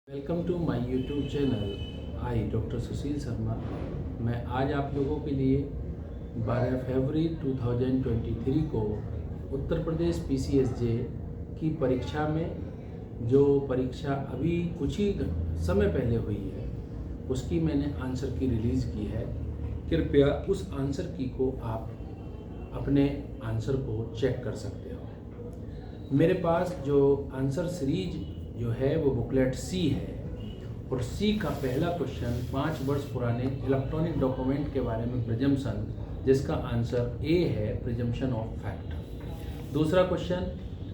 Welcome to my YouTube channel. I doctor Sushil Sharma. मैं आज आप लोगों के लिए 12 फरवरी 2023 को उत्तर प्रदेश पीसीएसजे की परीक्षा में जो परीक्षा अभी कुछ ही समय पहले हुई है उसकी मैंने आंसर की रिलीज़ की है। कृपया उस आंसर की को आप अपने आंसर को चेक कर सकते हो। मेरे पास जो आंसर सीरीज जो है वो बुकलेट सी है और सी का पहला क्वेश्चन 5 वर्ष पुराने इलेक्ट्रॉनिक डॉक्यूमेंट के बारे में प्रिजम्पशन, जिसका आंसर ए है, प्रिजम्पशन ऑफ फैक्ट। दूसरा क्वेश्चन,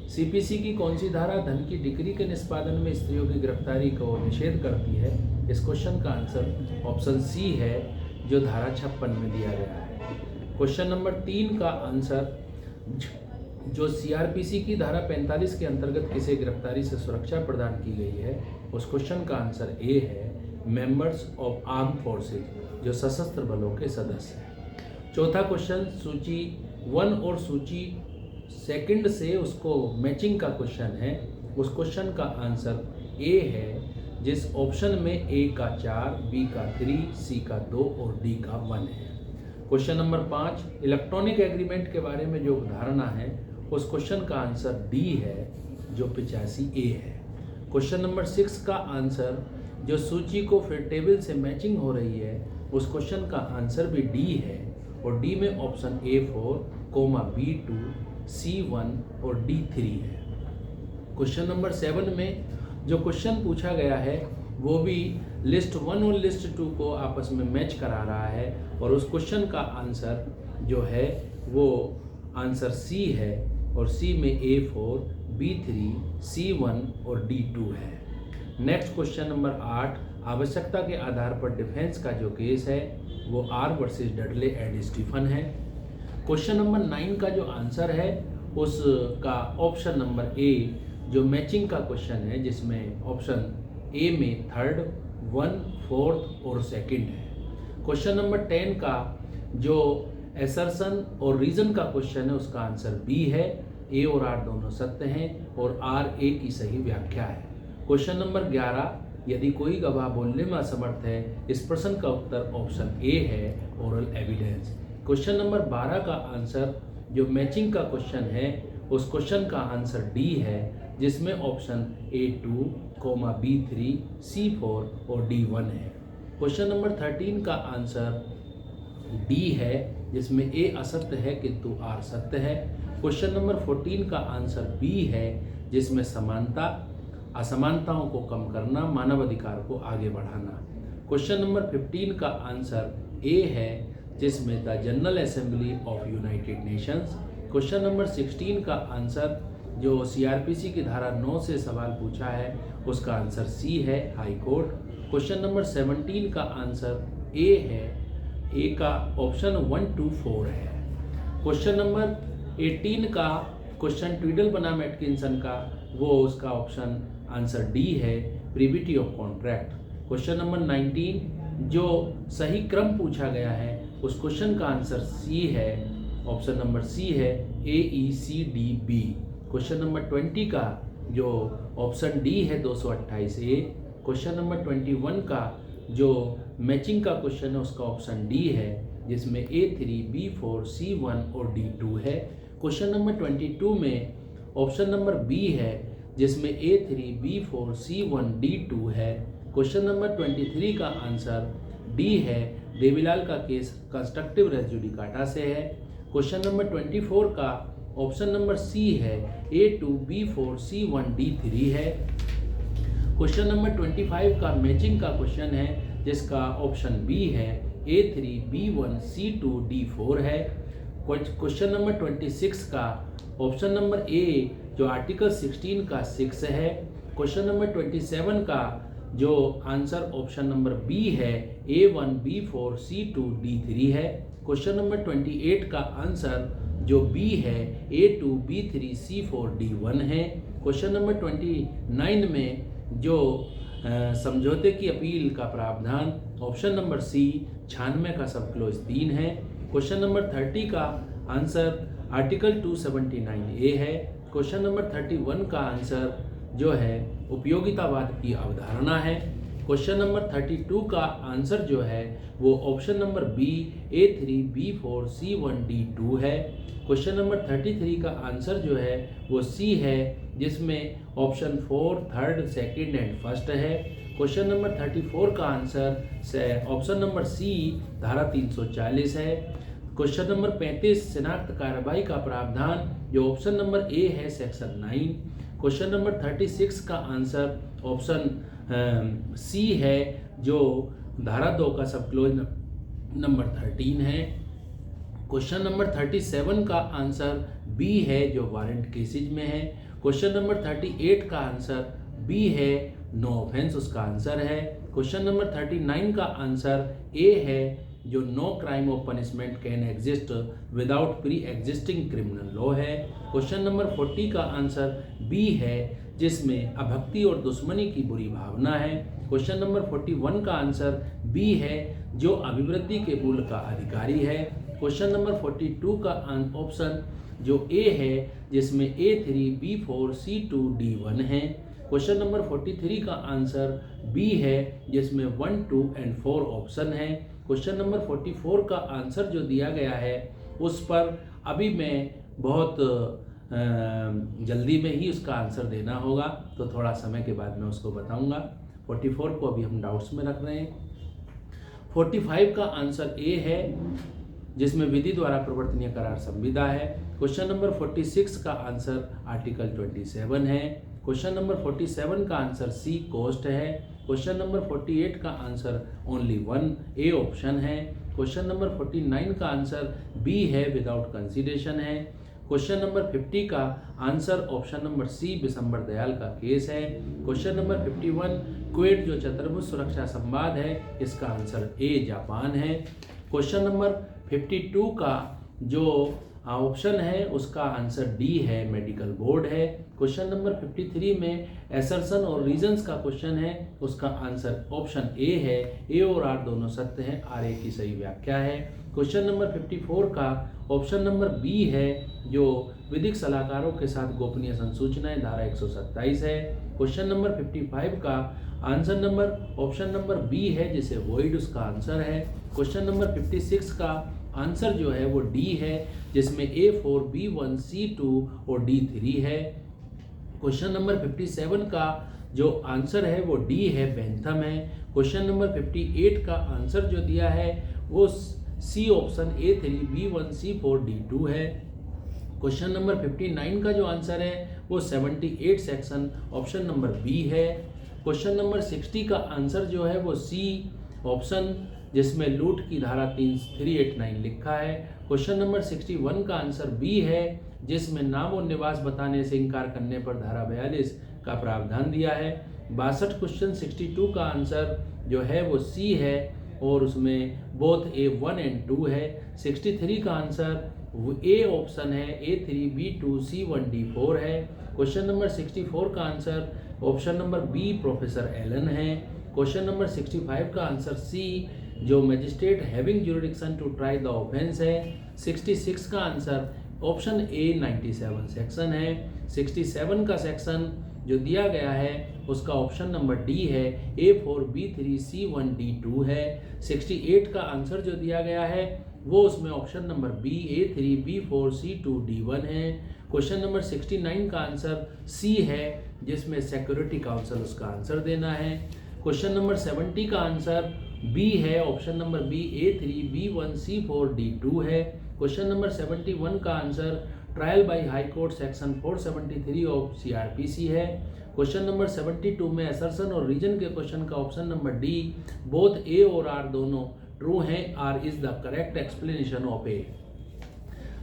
सीपीसी की कौन सी धारा धन की डिक्री के निष्पादन में स्त्रियों की गिरफ्तारी को निषेध करती है? इस क्वेश्चन का आंसर ऑप्शन सी है, जो धारा 56 में दिया गया है। क्वेश्चन नंबर 3 का आंसर, जो सीआरपीसी की धारा 45 के अंतर्गत किसे गिरफ्तारी से सुरक्षा प्रदान की गई है, उस क्वेश्चन का आंसर ए है, मेंबर्स ऑफ आर्म फोर्सेज, जो सशस्त्र बलों के सदस्य हैं। चौथा क्वेश्चन, सूची 1 और सूची 2 से उसको मैचिंग का क्वेश्चन है, उस क्वेश्चन का आंसर ए है, जिस ऑप्शन में ए का 4, बी का 3, सी का 2 और डी का 1 है। क्वेश्चन नंबर 5, इलेक्ट्रॉनिक एग्रीमेंट के बारे में जो धारणा है, उस क्वेश्चन का आंसर डी है, जो 85 ए है। क्वेश्चन नंबर 6 का आंसर, जो सूची को फिर टेबल से मैचिंग हो रही है, उस क्वेश्चन का आंसर भी डी है और डी में ऑप्शन A4, B2, C1 और D3 है। क्वेश्चन नंबर 7 में जो क्वेश्चन पूछा गया है वो भी लिस्ट 1 और लिस्ट 2 को आपस में मैच करा रहा है और उस क्वेश्चन का आंसर जो है वो आंसर सी है और सी में A4, B3, C1 और D2 है। नेक्स्ट क्वेश्चन नंबर 8, आवश्यकता के आधार पर डिफेंस का जो केस है वो R versus Dudley and Stephen है। क्वेश्चन नंबर 9 का जो आंसर है उसका ऑप्शन नंबर ए, जो मैचिंग का क्वेश्चन है, जिसमें ऑप्शन ए में 3rd, 1, 4th और 2nd है। क्वेश्चन नंबर 10 का जो एसर्शन और रीजन का क्वेश्चन है, उसका आंसर बी है, ए और आर दोनों सत्य हैं और आर ए की सही व्याख्या है। क्वेश्चन नंबर 11, यदि कोई गवाह बोलने में असमर्थ है, इस प्रश्न का उत्तर ऑप्शन ए है, ओरल एविडेंस। क्वेश्चन नंबर 12 का आंसर, जो मैचिंग का क्वेश्चन है, उस क्वेश्चन का आंसर डी है, जिसमें ऑप्शन A2, B3, C4 और D1 है। क्वेश्चन नंबर 13 का आंसर डी है, जिसमें ए असत्य है किंतु आर सत्य है। क्वेश्चन नंबर 14 का आंसर बी है, जिसमें समानता असमानताओं को कम करना, मानवाधिकार को आगे बढ़ाना। क्वेश्चन नंबर 15 का आंसर ए है, जिसमें the general assembly of United Nations. Question number 16 का आंसर, जो सीआरपीसी की धारा 9 से सवाल पूछा है, उसका आंसर सी है, हाई कोर्ट। क्वेश्चन नंबर 17 का आंसर ए है, ए का ऑप्शन 1, 2, 4 है। क्वेश्चन नंबर 18 का क्वेश्चन ट्विडल बनाम एटकिंसन का, वो उसका ऑप्शन आंसर डी है, privity of contract. Question number 19, जो सही क्रम पूछा गया है, उस क्वेश्चन का आंसर सी है, ऑप्शन नंबर सी है, AECDB। क्वेश्चन नंबर 20 का जो ऑप्शन डी है, 228 ए। क्वेश्चन नंबर 21 का जो मैचिंग का क्वेश्चन है, उसका ऑप्शन डी है, जिसमें A3, B4, C1 और D2 है। क्वेश्चन नंबर 22 में ऑप्शन नंबर बी है, जिसमें A3, B4, C1, D2 है। क्वेश्चन नंबर 23 का आंसर डी है, देवीलाल का केस कंस्ट्रक्टिव रेस जुडिकाटा से है। क्वेश्चन नंबर 24 का ऑप्शन नंबर सी है, A2, B4, C1, D3 है। क्वेश्चन नंबर 25 का मैचिंग का क्वेश्चन है, जिसका ऑप्शन बी है, A3, B1, C2, D4 है। क्वेश्चन नंबर 26 का ऑप्शन नंबर ए, जो आर्टिकल 16 का 6 है। क्वेश्चन नंबर 27 का जो आंसर ऑप्शन नंबर बी है, A1, B4, C2, D3 है। क्वेश्चन नंबर 28 का आंसर जो बी है, A2, B3, C4, D1 है। क्वेश्चन नंबर 29 में जो समझौते की अपील का प्रावधान, ऑप्शन नंबर सी, 96 का सब क्लोज 3 है। क्वेश्चन नंबर 30 का आंसर आर्टिकल 279 ए है। क्वेश्चन नंबर 31 का आंसर जो है उपयोगितावाद की अवधारणा है। क्वेश्चन नंबर 32 का आंसर जो है वो option number B A3 B4 C1 D2 है। क्वेश्चन नंबर 33 का आंसर जो है वो सी है, जिसमें option 4 third second and first है। क्वेश्चन नंबर 34 का आंसर से ऑप्शन नंबर सी धारा 340 है। क्वेश्चन नंबर 35 शिनाख्त कार्रवाई का प्रावधान जो ऑप्शन नंबर ए है सेक्शन 9। क्वेश्चन नंबर 36 का आंसर ऑप्शन सी है, जो धारा 2 का सब क्लोज नंबर 13 है। क्वेश्चन नंबर 37 का आंसर बी है, जो वारंट केसेज में है। क्वेश्चन नंबर 38 का आंसर बी है, नो ऑफेंस उसका आंसर है। क्वेश्चन नंबर 39 का आंसर ए है, जो no crime of punishment can exist without pre existing criminal law है। क्वेश्चन नंबर 40 का आंसर बी है, जिसमें अभक्ति और दुश्मनी की बुरी भावना है। क्वेश्चन नंबर 41 का आंसर बी है, जो अभिवृद्धि के मूल का अधिकारी है। क्वेश्चन नंबर 42 का ऑप्शन जो ए है, जिसमें A3 B4 C2 D1 है। क्वेश्चन नंबर 43 का आंसर बी है, जिसमें 1, 2 एंड 4 ऑप्शन है। क्वेश्चन नंबर 44 का आंसर जो दिया गया है उस पर अभी मैं बहुत जल्दी में ही उसका आंसर देना होगा, तो थोड़ा समय के बाद मैं उसको बताऊंगा। 44 को अभी हम डाउट्स में रख रहे हैं। 45 का आंसर ए है, जिसमें विधि द्वारा प्रवर्तनीय करार संविदा है। क्वेश्चन नंबर 46 का आंसर आर्टिकल 27 है। क्वेश्चन नंबर 47 का आंसर सी कोस्ट है। क्वेश्चन नंबर 48 का आंसर ओनली 1 ए ऑप्शन है। क्वेश्चन नंबर 49 का आंसर बी है, विदाउट कंसीडरेशन है। क्वेश्चन नंबर 50 का answer option number C Bishambar Dayal का केस है। क्वेश्चन नंबर 51 क्वेड जो चतुर्भुज सुरक्षा संवाद है, इसका आंसर ए जापान है। क्वेश्चन नंबर 52 का जो ऑप्शन है उसका आंसर डी है, मेडिकल बोर्ड है। क्वेश्चन नंबर 53 में एसर्शन और रीजंस का क्वेश्चन है, उसका आंसर ऑप्शन ए है। ए और आर दोनों सत्य हैं, आर ए की सही व्याख्या है। क्वेश्चन नंबर 54 का ऑप्शन नंबर बी है, जो विधिक सलाहकारों के साथ गोपनीय संसूचनाएं धारा 127 है। क्वेश्चन नंबर 55 का answer number option number B है, जिसे वॉइड उसका आंसर है। क्वेश्चन नंबर 56 का आंसर जो है वो डी है, जिसमें A4 B1 C2 और D3 है। क्वेश्चन नंबर 57 का जो आंसर है वो डी है, बेंथम है। क्वेश्चन नंबर 58 का आंसर जो दिया है वो C option A3 B1 C4 D2 है। क्वेश्चन नंबर 59 का जो आंसर है वो 78 सेक्शन ऑप्शन नंबर बी है। क्वेश्चन नंबर 60 का आंसर जो है वो सी ऑप्शन, जिसमें लूट की धारा 389 लिखा है। क्वेश्चन नंबर 61 का आंसर बी है, जिसमें नाम और निवास बताने से इनकार करने पर धारा 42 का प्रावधान दिया है। 62 क्वेश्चन 62 का आंसर जो है वो सी है, और उसमें बोथ A1 एंड 2 है। 63 का आंसर ए ऑप्शन है, A3 B2 C1 D4 है। क्वेश्चन नंबर 64 का answer option number B professor Allen है। क्वेश्चन नंबर 65 का आंसर सी, जो magistrate having jurisdiction to try the offence है। 66 का आंसर ऑप्शन ए 97 सेक्शन है। 67 का सेक्शन जो दिया गया है उसका ऑप्शन नंबर डी है, A4 B3 C1 D2 है। 68 का आंसर जो दिया गया है वो उसमें option number B A3 B4 C2 D1 है। क्वेश्चन नंबर 69 का आंसर सी है, जिसमें सिक्योरिटी काउंसिल उसका आंसर देना है। क्वेश्चन नंबर 70 का आंसर बी है, option number B A3 B1 C4 D2 है। क्वेश्चन नंबर 71 का answer trial by high court section 473 of CRPC है। क्वेश्चन नंबर 72 में असर्शन और रीजन के क्वेश्चन का option number D, both A और आर दोनों ट्रू हैं, R is the correct explanation of A.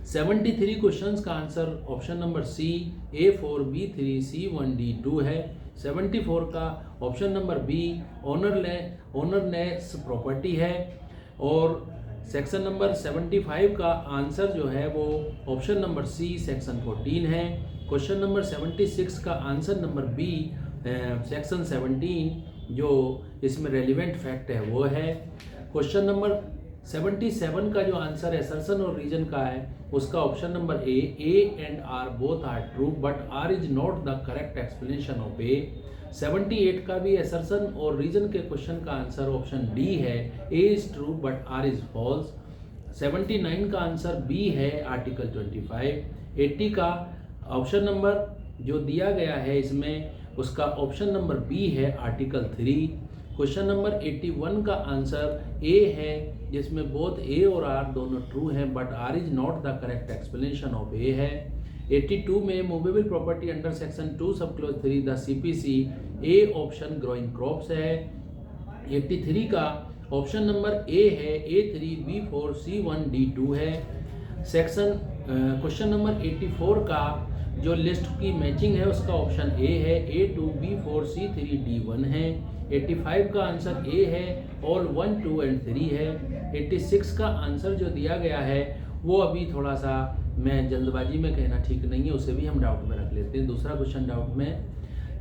73 questions का answer option number C A4 B3 C1 D2 है। 74 का ऑप्शन नंबर बी ओनरलेस प्रॉपर्टी है। और सेक्शन नंबर 75 का आंसर जो है वो ऑप्शन नंबर सी सेक्शन 14 है। क्वेश्चन नंबर 76 का आंसर नंबर बी सेक्शन 17, जो इसमें रेलिवेंट फैक्ट है वो है। क्वेश्चन नंबर 77 का जो आंसर असर्शन और रीजन का है उसका option number A and R both are true but R is not the correct explanation of A. 78 का भी असर्शन और रीजन के क्वेश्चन का आंसर ऑप्शन डी है, A is true but R is false. 79 का आंसर बी है, article 25। 80 का option number जो दिया गया है इसमें उसका ऑप्शन नंबर बी है, आर्टिकल 3। क्वेश्चन नंबर 81 का आंसर ए है, जिसमें बोथ ए और आर दोनों ट्रू हैं but R is not the correct explanation of A है। 82 में movable property under section 2 sub clause 3 the CPC A option growing crops है। 83 का ऑप्शन नंबर ए है, A3 B4 C1 D2 है। Section question number 84 का जो list की matching है उसका ऑप्शन ए है, A2 B4 C3 D1 है। 85 का आंसर ए है, ऑल 1 2 एंड 3 है। 86 का आंसर जो दिया गया है वो अभी थोड़ा सा मैं जल्दबाजी में कहना ठीक नहीं है, उसे भी हम डाउट में रख लेते हैं। दूसरा क्वेश्चन डाउट में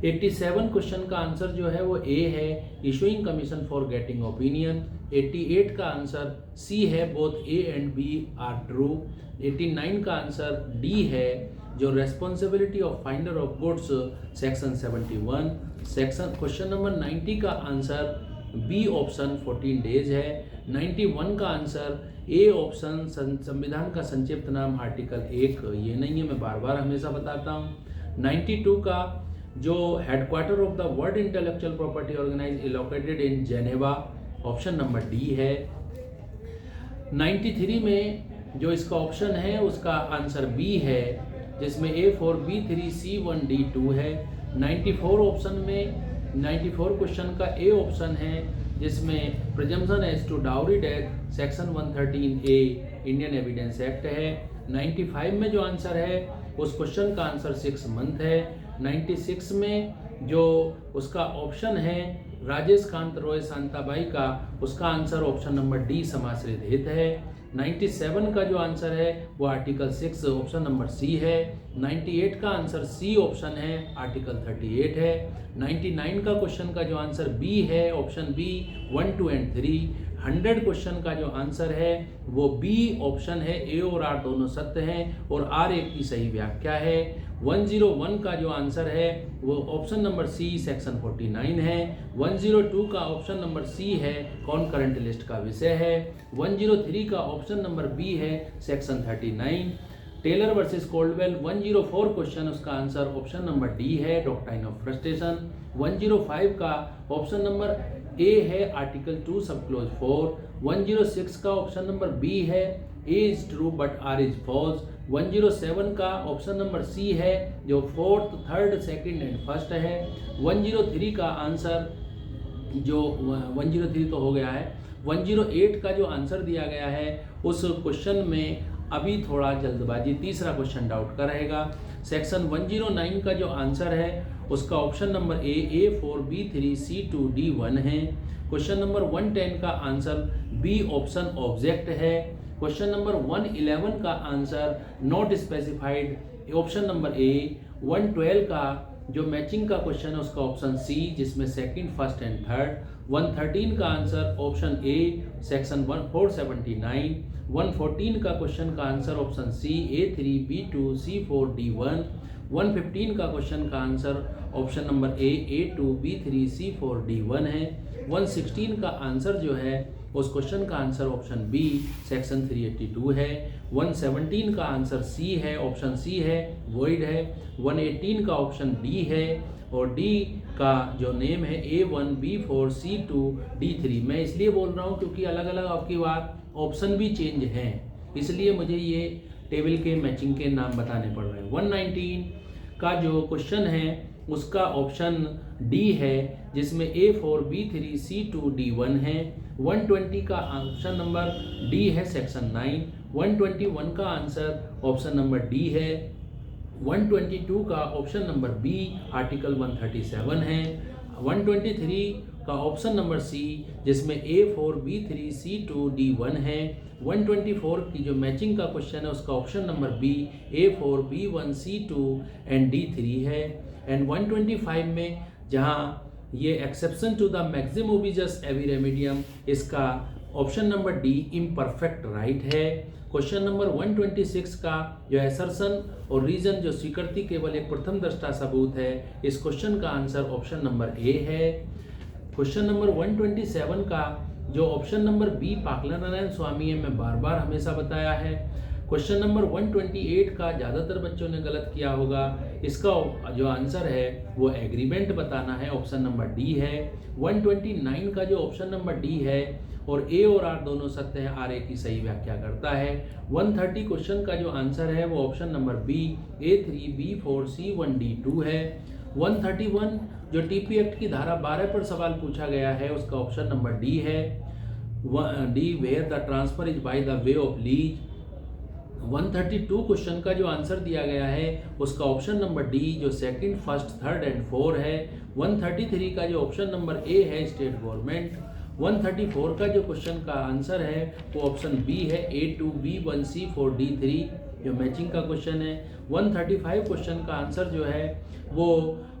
87 क्वेश्चन का आंसर जो है वो ए है, issuing commission for getting opinion. 88 का आंसर सी है, both A and B are true. 89 का आंसर डी है, जो responsibility of finder of goods section 71। Section question number 90 का आंसर बी ऑप्शन 14 डेज है। 91 का आंसर ए ऑप्शन संविधान का संक्षिप्त नाम आर्टिकल 1 ये नहीं है, मैं बार बार हमेशा बताता हूँ। 92 का जो headquarter of the world intellectual property organize located in Geneva option number D है। 93 में जो इसका ऑप्शन है उसका आंसर बी है, जिसमें A4 B3 C1 D2 है। 94 ऑप्शन में 94 क्वेश्चन का ए ऑप्शन है, जिसमें presumption as to dowry death section 113A Indian evidence act है। 95 में जो आंसर है उस क्वेश्चन का आंसर 6 मंथ है। 96 में जो उसका ऑप्शन है राजेश कांत रॉय शांताबाई का, उसका आंसर ऑप्शन नंबर डी समाश्रित हित है। 97 का जो आंसर है वो आर्टिकल 6 ऑप्शन नंबर सी है। 98 का आंसर सी ऑप्शन है, आर्टिकल 38 है। 99 का क्वेश्चन का जो आंसर बी है, ऑप्शन बी 1 2 एंड 3। 100 क्वेश्चन का जो आंसर है वो बी ऑप्शन है, ए और आर दोनों सत्य हैं और आर एक की सही व्याख्या है। 101 का जो आंसर है वो ऑप्शन नंबर सी सेक्शन 49 है। 102 का ऑप्शन नंबर सी है, कॉनकरेंट लिस्ट का विषय है। 103 का ऑप्शन नंबर बी है, section 39। Taylor versus Caldwell 104 question, उसका आंसर ऑप्शन नंबर डी है, डॉक्ट्राइन ऑफ फ्रस्ट्रेशन। 105 का ऑप्शन नंबर ए है, आर्टिकल 2 सब क्लोज 4। 106 का ऑप्शन नंबर बी है, A is true but R is false. 107 का ऑप्शन नंबर सी है, जो 4th 3rd 2nd and 1st है। 103 का आंसर जो 103 तो हो गया है। 108 का जो आंसर दिया गया है उस क्वेश्चन में अभी थोड़ा जल्दबाजी, तीसरा क्वेश्चन डाउट का रहेगा। सेक्शन 109 का जो आंसर है उसका ऑप्शन नंबर ए A4 B3 C2 D1 है। क्वेश्चन नंबर 110 का आंसर बी ऑप्शन ऑब्जेक्ट है। क्वेश्चन नंबर 111 का answer not specified, option number ए। 112 का जो मैचिंग का क्वेश्चन है उसका ऑप्शन सी, जिसमें 2nd 1st एंड 3rd। 113 का आंसर ऑप्शन ए, सेक्शन 479। 114 का क्वेश्चन का answer option C, A3 B2 C4 D1। 115 का क्वेश्चन का आंसर ऑप्शन नंबर ए, A2 B3 C4 D1 है। 116 का आंसर जो है उस क्वेश्चन का आंसर ऑप्शन बी, सेक्शन 382 है। 117 का आंसर सी है, ऑप्शन सी है, वॉइड है। 118 का ऑप्शन डी है और डी का जो नेम है A1 B4 C2 D3। मैं इसलिए बोल रहा हूँ क्योंकि अलग अलग आपकी बार ऑप्शन भी चेंज हैं, इसलिए मुझे ये टेबल के मैचिंग के नाम बताने पड़ रहे हैं। 119 का जो क्वेश्चन है उसका ऑप्शन डी है, जिसमें A4 B3 C2 D1 है। 120 का ऑप्शन नंबर डी है, सेक्शन 9। 121 का आंसर ऑप्शन नंबर डी है। 122 का ऑप्शन नंबर बी, आर्टिकल 137 है। 123 का ऑप्शन नंबर सी, जिसमें A4 B3 C2 D1 है। 124 की जो मैचिंग का क्वेश्चन है उसका option number B, A4 B1 C2 and D3 है। एंड 125 में जहां ये एक्सेप्शन टू द मैक्सिम ओबिजस एवी रेमिडियम, इसका option number D imperfect right है। क्वेश्चन नंबर 126 का जो असर्शन और रीजन जो स्वीकृति केवल एक प्रथम दृष्टा सबूत है, इस क्वेश्चन का आंसर ऑप्शन नंबर ए है। क्वेश्चन नंबर 127 का जो ऑप्शन नंबर बी पाकला नारायण स्वामी है, मैं बार बार हमेशा बताया है। क्वेश्चन नंबर 128 का ज़्यादातर बच्चों ने गलत किया होगा, इसका जो आंसर है वो एग्रीमेंट बताना है, ऑप्शन नंबर डी है। 129 का जो ऑप्शन नंबर डी है और ए और आर दोनों सत्य है, आर ए की सही व्याख्या करता है। 130 क्वेश्चन का जो आंसर है वो option number B A3 B4 C1 D2 है। 131 जो टीपी एक्ट की धारा 12 पर सवाल पूछा गया है, उसका ऑप्शन नंबर डी है, D where the transfer is by the way of lease. 132 question का जो आंसर दिया गया है उसका ऑप्शन नंबर डी जो second, first, third and four है। 133 का जो ऑप्शन नंबर ए है स्टेट गवर्नमेंट। 134 का जो क्वेश्चन का आंसर है वो ऑप्शन बी है A2 B1 C4 D3 जो मैचिंग का क्वेश्चन है। 135 क्वेश्चन का आंसर जो है वो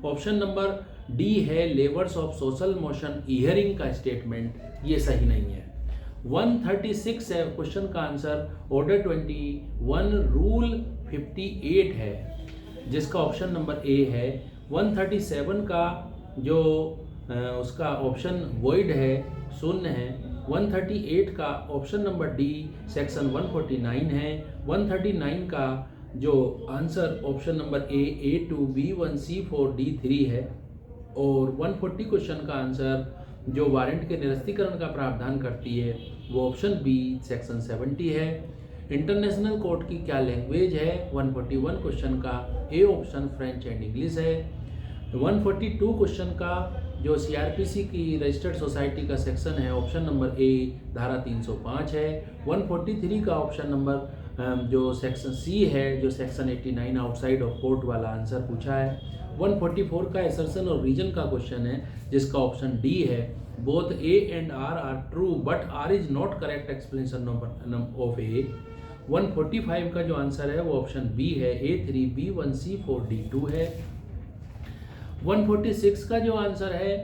ऑप्शन नंबर डी है levers of social motion earring का स्टेटमेंट, ये सही नहीं है। 136 है क्वेश्चन का आंसर ऑर्डर 21 रूल 58 है, जिसका ऑप्शन नंबर ए है। 137 का जो उसका ऑप्शन वॉइड है, शून्य है। 138 का ऑप्शन नंबर डी सेक्शन 149 है। 139 का जो आंसर ऑप्शन नंबर ए A2 B1 C4 D3 है। और 140 क्वेश्चन का आंसर जो वारंट के निरस्तीकरण का प्रावधान करती है वो ऑप्शन बी सेक्शन 70 है। इंटरनेशनल कोर्ट की क्या लैंग्वेज है, 141 क्वेश्चन का A option French and English है। 142 क्वेश्चन का जो CRPC की रजिस्टर्ड सोसाइटी का सेक्शन है, ऑप्शन नंबर ए धारा 305 है। 143 का ऑप्शन नंबर जो सेक्शन सी है, जो सेक्शन 89 आउटसाइड ऑफ कोर्ट वाला आंसर पूछा है। 144 का असर्शन और रीजन का क्वेश्चन है, जिसका ऑप्शन डी है both A and R are true but R is not correct explanation of A. 145 का जो आंसर है वो ऑप्शन बी है A3 B1 C4 D2 है। 146 का जो आंसर है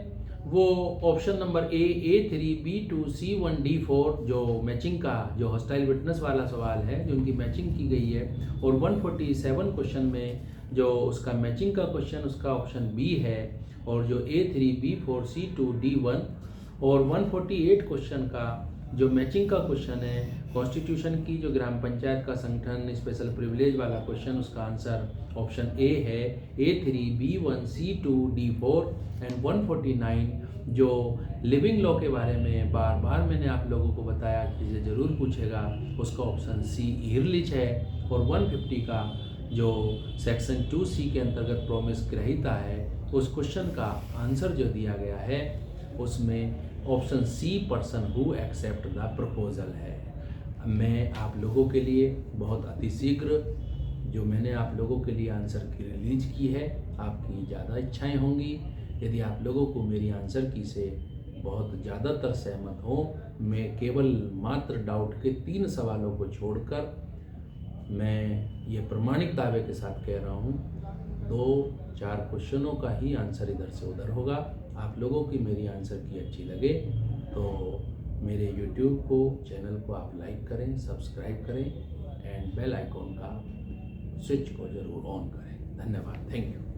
वो ऑप्शन नंबर ए A3 B2 C1 D4 जो मैचिंग का जो हॉस्टाइल विटनेस वाला सवाल है, जो उनकी मैचिंग की गई है। और 147 क्वेश्चन में जो उसका मैचिंग का क्वेश्चन उसका ऑप्शन बी है, और जो A3 B4 C2 D1। और 148 क्वेश्चन का जो मैचिंग का क्वेश्चन है कॉन्स्टिट्यूशन की जो ग्राम पंचायत का संगठन स्पेशल प्रिविलेज वाला क्वेश्चन, उसका आंसर ऑप्शन ए है A3 B1 C2 D4। And 149 जो लिविंग लॉ के बारे में बार बार मैंने आप लोगों को बताया कि इसे ज़रूर पूछेगा, उसका ऑप्शन सी ईरलिच है। और 150 का जो सेक्शन 2C के अंतर्गत प्रोमिस ग्रहीता है, उस क्वेश्चन का आंसर जो दिया गया है उसमें option C person who accept the proposal है। मैं आप लोगों के लिए बहुत अतिशीघ्र जो मैंने आप लोगों के लिए आंसर की रिलीज की है, आपकी ज़्यादा इच्छाएं होंगी। यदि आप लोगों को मेरी आंसर की से बहुत ज़्यादातर सहमत हो, मैं केवल मात्र डाउट के 3 सवालों को छोड़कर मैं ये प्रमाणिक दावे के साथ कह रहा हूँ 2-4 क्वेश्चनों का ही आंसर इधर से उधर होगा। आप लोगों की मेरी आंसर की अच्छी लगे तो मेरे YouTube को चैनल को आप लाइक करें, सब्सक्राइब करें एंड बेल आइकॉन का स्विच को ज़रूर ऑन करें। धन्यवाद, थैंक यू।